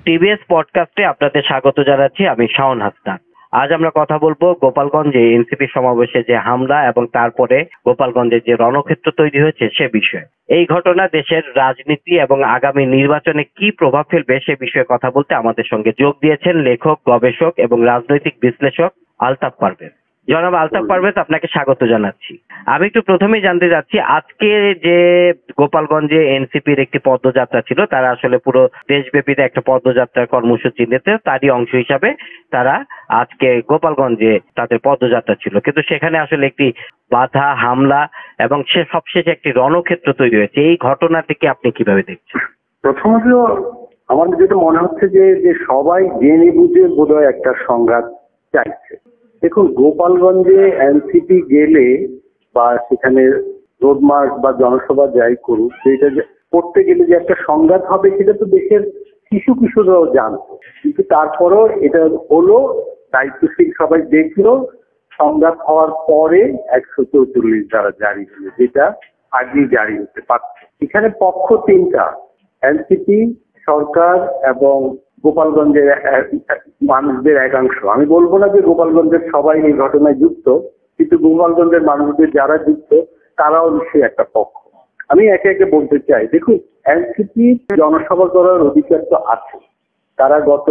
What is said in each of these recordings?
TVS পডকাস্টে আপনাদের স্বাগত জানাচ্ছি। আমি শাওন হাসনান। আজ আমরা কথা বলবো গোপালগঞ্জে এনসিপি সমাবেশে যে হামলা এবং তারপরে গোপালগঞ্জে যে রণক্ষেত্র তৈরি হয়েছে সে বিষয়ে। এই ঘটনা দেশের রাজনীতি এবং আগামী নির্বাচনে কি প্রভাব ফেলবে সে বিষয়ে কথা বলতে আমাদের সঙ্গে যোগ দিয়েছেন লেখক, গবেষক এবং রাজনৈতিক বিশ্লেষক আলতাফ পারভেজ। জনাব আলতাফ পারভেজ, আপনাকে স্বাগত জানাচ্ছি। আমি একটু প্রথমেই জানতে চাচ্ছি, আজকে যে গোপালগঞ্জে এনসিপির একটি পদযাত্রা ছিল, তারা আসলে পুরো দেশব্যাপী একটা পদযাত্রার কর্মসূচি নিতে, তারই অংশ হিসাবে তারা আজকে গোপালগঞ্জে তাদের পদযাত্রা ছিল, কিন্তু সেখানে আসলে একটি বাধা হামলা এবং সে সবশেষে একটি রণক্ষেত্র তৈরি হয়েছে। এই ঘটনাটিকে আপনি কিভাবে দেখছেন? প্রথমত আমার যেটা মনে হচ্ছে যে সবাই জেনে বুঝে বোধহয় একটা সংঘাত চাইছে। দেখুন, গোপালগঞ্জে এনসিপি গেলে বা সেখানে রোড মার্চ বা জনসভা যাই করুক, সেটা করতে গেলে যে একটা সংঘাত হবে সেটা তো দেশের শিশু কিশোররাও জানতো, কিন্তু তারপরও এটা হলো, দায়িত্বশীল সবাই দেখলো। সংঘাত হওয়ার পরে 144 দ্বারা জারি হলো, যেটা আগেই জারি হতে পারছে। এখানে পক্ষ তিনটা, এনসিপি, সরকার এবং গোপালগঞ্জের মানুষদের একাংশ। আমি বলবো না যে গোপালগঞ্জের সবাই এই ঘটনায় যুক্ত, কিন্তু গোপালগঞ্জের মানুষদের যারা যুক্ত তারাও নিশ্চয়ই একটা পক্ষ। আমি একে একে বলতে চাই। দেখুন, এনসিপি জনসভা করার অধিকার তো আছে। তারা গত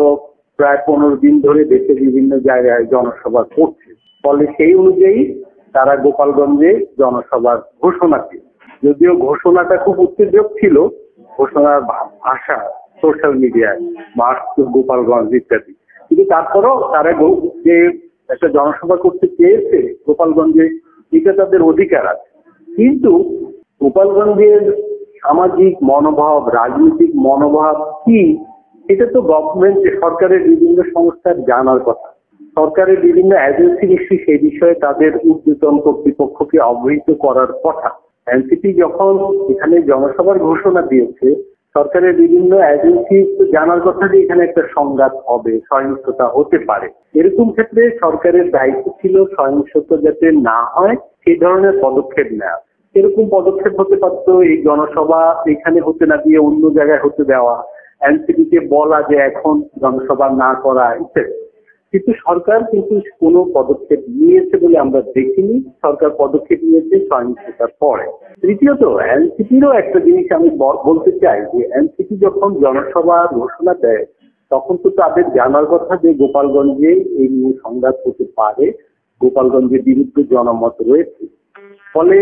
প্রায় 15 দিন ধরে দেশের বিভিন্ন জায়গায় জনসভা করছে, ফলে সেই অনুযায়ী তারা গোপালগঞ্জে জনসভার ঘোষণা দিল। যদিও ঘোষণাটা খুব উত্তেজক ছিল, ঘোষণার ভাষা সোশ্যাল মিডিয়ায় মার্চ টু গোপালগঞ্জ ইত্যাদি, কিন্তু তারপরও তারা যে একটা জনসভা করতে চেয়েছে গোপালগঞ্জে, এটা তাদের অধিকার আছে। কিন্তু গোপালগঞ্জের সামাজিক মনোভাব, রাজনৈতিক মনোভাব কি, এটা তো গভর্নমেন্ট, সরকারের বিভিন্ন সংস্থার জানার কথা। সরকারের বিভিন্ন এজেন্সি নিশ্চয়ই সেই বিষয়ে তাদের ঊর্ধ্বতন কর্তৃপক্ষকে অবহিত করার কথা। এনসিপি যখন এখানে জনসভার ঘোষণা দিয়েছে, সরকারের বিভিন্ন এজেন্সি তো জানার কথা যে এখানে একটা সংঘাত হবে, সহিংসতা হতে পারে। এরকম ক্ষেত্রে সরকারের দায়িত্ব ছিল সহিংসতা যাতে না হয় সেই ধরনের পদক্ষেপ নেওয়া। এরকম পদক্ষেপ হতে পারতো এই জনসভা এখানে হতে না দিয়ে অন্য জায়গায় হতে দেওয়া, এনসিপিকে বলা যে এখন জনসভা না করা ইত্যাদি। কিন্তু সরকার কোনো পদক্ষেপ নিয়েছে বলে আমরা দেখিনি। সরকার পদক্ষেপ নিয়েছে সহিংসতার পরে। তৃতীয়ত, এনসিপিরও একটা জিনিস আমি বলতে চাই যে এনসিপি যখন জনসভা ঘোষণা দেয় তখন তো তাদের জানার কথা যে গোপালগঞ্জে এই নিয়ে সংঘাত হতে পারে, গোপালগঞ্জের বিরুদ্ধে জনমত রয়েছে। ফলে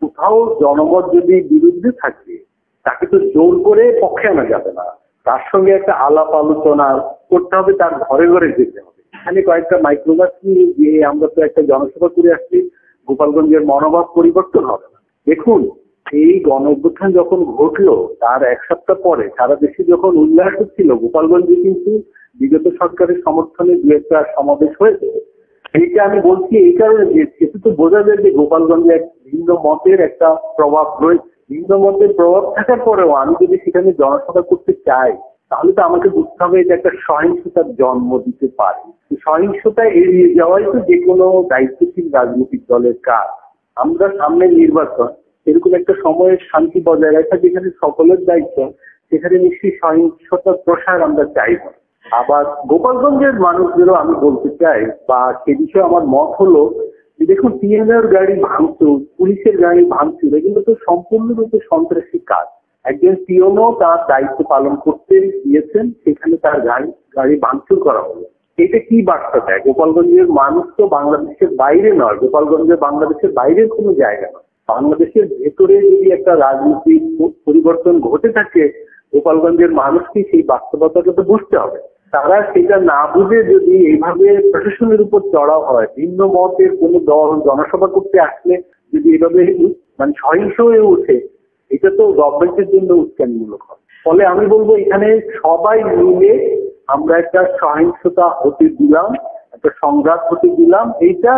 কোথাও জনমত যদি বিরুদ্ধে থাকে তাকে তো জোর করে পক্ষে আনা যাবে না, তার সঙ্গে একটা আলাপ আলোচনা করতে হবে, তার ঘরে ঘরে যেতে হবে। এখানে কয়েকটা মাইক্রোবাস নিয়ে গিয়ে আমরা তো একটা জনসভা করে আসছি, গোপালগঞ্জের মনোভাব পরিবর্তন হবে না। দেখুন, এই গণ অভ্যুত্থান যখন ঘটলো তার 1 সপ্তাহ পরে সারা দেশে যখন উল্লাস হচ্ছিল, গোপালগঞ্জে কিন্তু বিগত সরকারের সমর্থনে 2-1টা সমাবেশ হয়েছে। এইটা আমি বলছি এই কারণে যে সেটা তো বোঝা যায় যে গোপালগঞ্জে এক ভিন্ন মতের একটা প্রভাব রয়েছে। ভিন্ন মতের প্রভাব থাকার পরেও আমি যদি সেখানে জনসভা করতে চাই তাহলে তো আমাকে বুঝতে হবে এটা একটা সহিংসতার জন্ম দিতে পারে। সহিংসতা এড়িয়ে যাওয়াই তো যে কোনো দায়িত্বশীল রাজনৈতিক দলের কাজ। আমরা সামনে নির্বাচন, এরকম একটা সময়ে শান্তি বজায় রাখা যেখানে সকলের দায়িত্ব, সেখানে নিশ্চয়ই সহিংসতার প্রসার আমরা চাইব। আবার গোপালগঞ্জের মানুষদেরও আমি বলতে চাই, বা সে বিষয়ে আমার মত হলো যে দেখুন, টিএনএর গাড়ি ভাঙচুর, পুলিশের গাড়ি ভাঙচুর, এগুলো তো সম্পূর্ণরূপে সন্ত্রাসী কাজ। একজন পিওনও তার দায়িত্ব পালন করতে গিয়েছেন, সেখানে তার গাড়ি ভাঙচুর করা হলো। এটা কি বার্তা দেয়? গোপালগঞ্জের মানুষ তো বাংলাদেশের বাইরে নয়, গোপালগঞ্জে বাংলাদেশের বাইরের কোনো জায়গা নয়। বাংলাদেশের ভেতরে যদি একটা রাজনৈতিক পরিবর্তন ঘটে থাকে, গোপালগঞ্জের মানুষকে সেই বাস্তবতাটা তো বুঝতে হবে। তারা সেটা না বুঝে যদি এইভাবে প্রশাসনের উপর চড়াও হয়, ভিন্ন মতের কোনো দল জনসভা করতে আসলে যদি এভাবে সহিংস হয়ে ওঠে, এটা তো গভর্নমেন্টের জন্য উস্কানিমূলক হয়। ফলে আমি বলবো এখানে সবাই মিলে আমরা একটা সহিংসতা হতে দিলাম, একটা সংঘাত হতে দিলাম। এইটা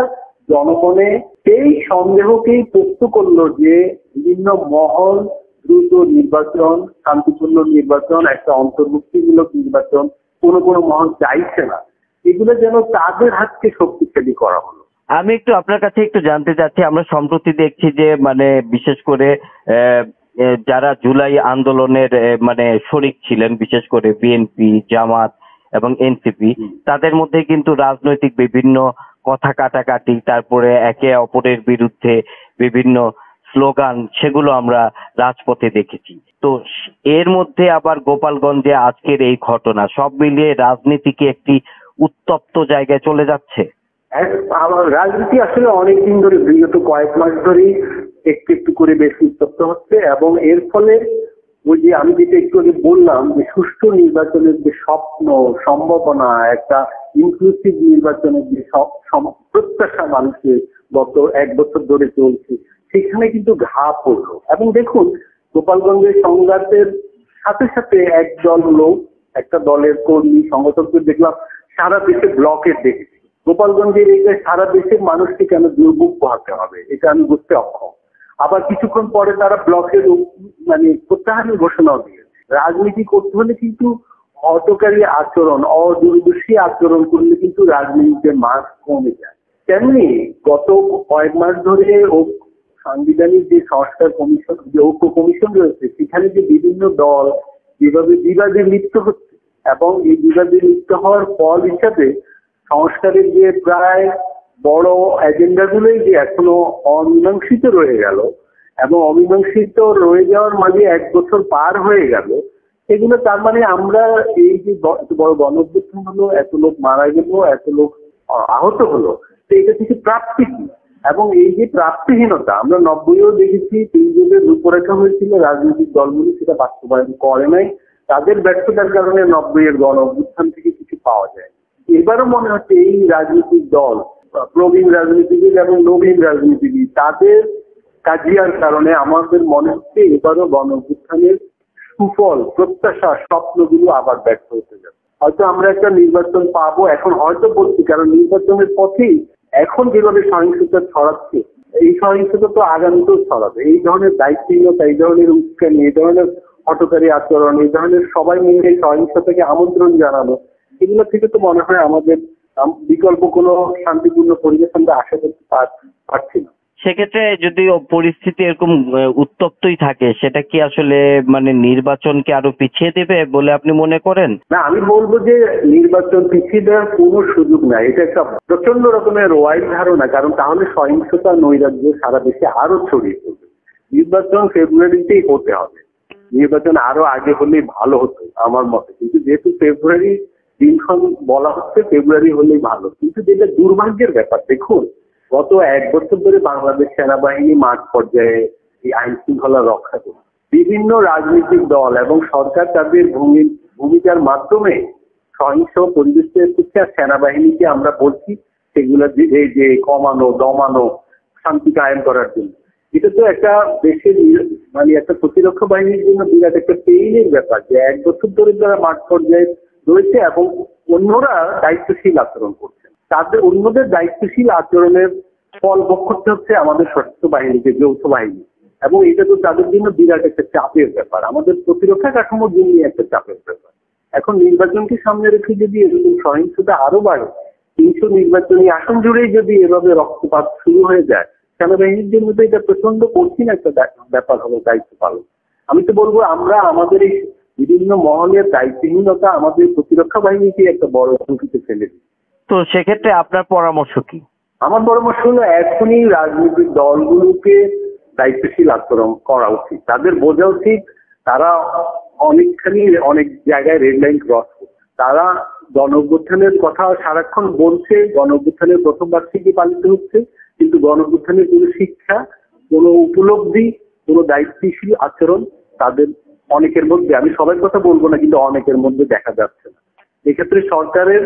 জনগণে সেই সন্দেহকেই পোক্ত করলো যে বিভিন্ন মহল দ্রুত নির্বাচন, শান্তিপূর্ণ নির্বাচন, একটা অন্তর্ভুক্তিমূলক নির্বাচন কোনো মহল চাইছে না। এগুলো যেন তাদের হাতকে শক্তিশালী করা হলো। আমি একটু আপনার কাছে একটু জানতে চাচ্ছি, আমরা সম্প্রতি দেখছি যে বিশেষ করে যারা জুলাই আন্দোলনের মানে শরিক ছিলেন, বিশেষ করে বিএনপি, জামাত এবং এনসিপি, তাদের মধ্যে কিন্তু রাজনৈতিক বিভিন্ন কথা কাটাকাটি, তারপরে একে অপরের বিরুদ্ধে বিভিন্ন স্লোগান, সেগুলো আমরা রাজপথে দেখেছি। তো এর মধ্যে আবার গোপালগঞ্জে আজকের এই ঘটনা, সব মিলিয়ে রাজনীতি কি একটি উত্তপ্ত জায়গায় চলে যাচ্ছে? আমার রাজনীতি আসলে অনেকদিন ধরে, বিগত কয়েক মাস ধরেই একটু একটু করে বেশি উত্তপ্ত হচ্ছে, এবং এর ফলে ওই যে আমি যেটা একটু আগে বললাম যে সুষ্ঠু নির্বাচনের যে স্বপ্ন, সম্ভাবনা, একটা ইনক্লুসিভ নির্বাচনের যে প্রত্যাশা মানুষের গত এক বছর ধরে চলছে, সেখানে কিন্তু ঘা পড়লো। এবং দেখুন, গোপালগঞ্জের সংঘাতের সাথে সাথে একদল লোক, একটা দলের কর্মী সংগঠনকে দেখলাম সারা দেশে ব্লকের দেখেছি। গোপালগঞ্জের এই সারা দেশের মানুষকে কেন দুর্ভোগ পোহাতে হবে, এটা আমি বুঝতে অক্ষম। আবার কিছুক্ষণ পরে তারা ব্লকের মানে প্রত্যাহারের ঘোষণাও দিয়েছে। রাজনীতি করতে হলে কিন্তু হটকারী আচরণ, অদূরদর্শী আচরণ করলে কিন্তু রাজনীতিতে মান কমে যায়। তেমনি গত কয়েক মাস ধরে সাংবিধানিক যে সংস্কার কমিশন, যে ঐক্য কমিশন রয়েছে, সেখানে যে বিভিন্ন দল যেভাবে বিবাদে লিপ্ত হচ্ছে, এবং এই বিবাদে লিপ্ত হওয়ার ফল হিসাবে সংস্কারের যে প্রায় বড় এজেন্ডাগুলোই যে এখনো অমীমাংসিত রয়ে গেল, এবং অমীমাংসিত রয়ে যাওয়ার মাঝে এক বছর পার হয়ে গেল, এগুলো তার মানে আমরা এই যে এত বড় গণঅভ্যুত্থান হলো, এত লোক মারা গেল, এত লোক আহত হলো, তো এটা থেকে প্রাপ্তি কি? এবং এই যে প্রাপ্তিহীনতা আমরা 90-ও দেখেছি, 3 জনের রূপরেখা হয়েছিল, রাজনৈতিক দলগুলি সেটা বাস্তবায়ন করে নাই। তাদের ব্যর্থতার কারণে 90-এর গণঅভ্যুত্থান থেকে কিছু পাওয়া যায়। এবারও মনে হচ্ছে এই রাজনৈতিক দল, প্রবীণ রাজনীতিবিদ এবং নবীন রাজনীতিবিদ, তাদের কাজিয়ার কারণে আমাদের মনে হচ্ছে এবারও গণঅভ্যুত্থানের সুফল, প্রত্যাশা, স্বপ্নগুলো আবার ব্যর্থ হতে যাবে। হয়তো আমরা একটা নির্বাচন পাবো, এখন হয়তো বলছি, কারণ নির্বাচনের পথেই এখন যেভাবে সহিংসতা ছড়াচ্ছে, এই সহিংসতা তো আগামীতেও ছড়াবে। এই ধরনের দায়িত্বহীনতা, এই ধরনের উস্কানি, এই ধরনের হটকারী আচরণ, এই ধরনের সবাই মিলে এই সহিংসতাকে আমন্ত্রণ জানানো, এগুলো থেকে তো মনে হয় আমাদের বিকল্প কোনো শান্তিপূর্ণ পরিবেশ আমরা আশা করতে পারছি না। সেক্ষেত্রে যদি পরিস্থিতি এরকম উত্তপ্তই থাকে, সেটা কি আসলে মানে নির্বাচনকে আরো পিছিয়ে দেবে বলে আপনি মনে করেন? না, আমি বলবো যে নির্বাচন পিছিয়ে দেওয়ার কোনো সুযোগ নাই। এটা একটা প্রচন্ড রকমের ওয়াইড ধারণা, কারণ তাহলে সহিংসতা, নৈরাজ্য সারা দেশে আরো ছড়িয়ে পড়বে। নির্বাচন ফেব্রুয়ারিতেই হতে হবে, নির্বাচন আরো আগে হলেই ভালো হতো আমার মতে। কিন্তু যেহেতু ফেব্রুয়ারি দিনক্ষণ বলা হচ্ছে, ফেব্রুয়ারি হলেই ভালো। কিন্তু যেটা দুর্ভাগ্যের ব্যাপার, দেখুন গত এক বছর ধরে বাংলাদেশ সেনাবাহিনী মাঠ পর্যায়ে এই আইন শৃঙ্খলা রক্ষা করে বিভিন্ন রাজনৈতিক দল এবং সরকার তাদের ভূমিকার মাধ্যমে সহিংস পরিবেশের শিক্ষা সেনাবাহিনীকে আমরা বলছি সেগুলো যে কমানো, দমানো, শান্তি কায়েম করার জন্য। এটা তো একটা দেশের মানে একটা প্রতিরক্ষা বাহিনীর জন্য বিরাট একটা পেইনের ব্যাপার যে এক বছর ধরে তারা মাঠ পর্যায়ে রয়েছে এবং অন্যরা দায়িত্বশীল আচরণ করছে। তাদের অন্যদের দায়িত্বশীল আচরণের ফল ভোগ করতে হচ্ছে আমাদের সশস্ত্র বাহিনীকে, যৌথ বাহিনী, এবং এটা তো তাদের জন্য বিরাট একটা চাপের ব্যাপার, আমাদের প্রতিরক্ষা কাঠামোর জন্য একটা চাপের ব্যাপার। এখন নির্বাচনকে সামনে রেখে যদি এরকম সহিংসতা আরো বাড়ে, 300 নির্বাচনী আসন জুড়েই যদি এভাবে রক্তপাত শুরু হয়ে যায়, সেনাবাহিনীর জন্য তো এটা প্রচন্ড কঠিন একটা ব্যাপার হবে দায়িত্ব পালন। আমি তো বলবো আমরা আমাদের এই বিভিন্ন মহলের দায়িত্বহীনতা আমাদের প্রতিরক্ষা বাহিনীকে একটা বড় ঝুঁকিতে ফেলে দিই। তো সেক্ষেত্রে আপনার পরামর্শ কি? আমার পরামর্শ হলো এখনই রাজনৈতিক দলগুলোকে দায়িত্বশীল আচরণ করা উচিত। তাদের বোঝা উচিত তারা অনেক জায়গায় রেড লাইন ক্রস করছে। তারা গণঅভ্যুত্থানের কথা সারাক্ষণ বলছে, গণঅভ্যুত্থানের প্রথম বার্ষিকী পালিত হচ্ছে, কিন্তু গণঅভ্যুত্থানের কোনো শিক্ষা, কোনো উপলব্ধি, কোনো দায়িত্বশীল আচরণ তাদের অনেকের মধ্যে, আমি সবার কথা বলবো না, কিন্তু অনেকের মধ্যে দেখা যাচ্ছে না। এক্ষেত্রে সরকারের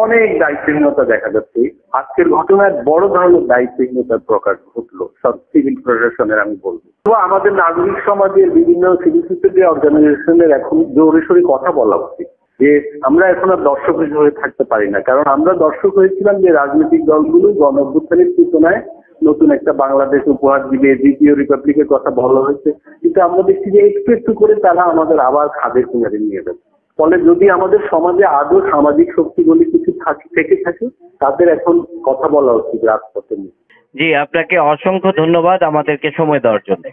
অনেক দায়িত্বহীনতা দেখা যাচ্ছে। আজকের ঘটনায় বড় ধরনের দায়িত্বহীনতার প্রকাশ ঘটলো সব সিভিল প্রশাসনের, আমি বলবো। তো আমাদের নাগরিক সমাজের বিভিন্ন সিভিল সোসাইটি অর্গানাইজেশনের এখন জোরে সোরে কথা বলা উচিত যে আমরা এখন আর দর্শক হয়ে থাকতে পারি না। কারণ আমরা দর্শক হয়েছিলাম যে রাজনৈতিক দলগুলো গণঅভ্যুত্থানের চেতনায় নতুন একটা বাংলাদেশ উপহার দিবে, দ্বিতীয় রিপাবলিকের কথা বলা হয়েছে, কিন্তু আমরা দেখছি যে একটু একটু করে তারা আমাদের আবার খাদের কিনারে নিয়ে যাবে। ফলে যদি আমাদের সমাজে আদৌ সামাজিক শক্তিগুলি কিছু থেকে থাকে, তাদের এখন কথা বলা উচিত রাজপথে নিয়ে। জি, আপনাকে অসংখ্য ধন্যবাদ আমাদেরকে সময় দেওয়ার জন্য।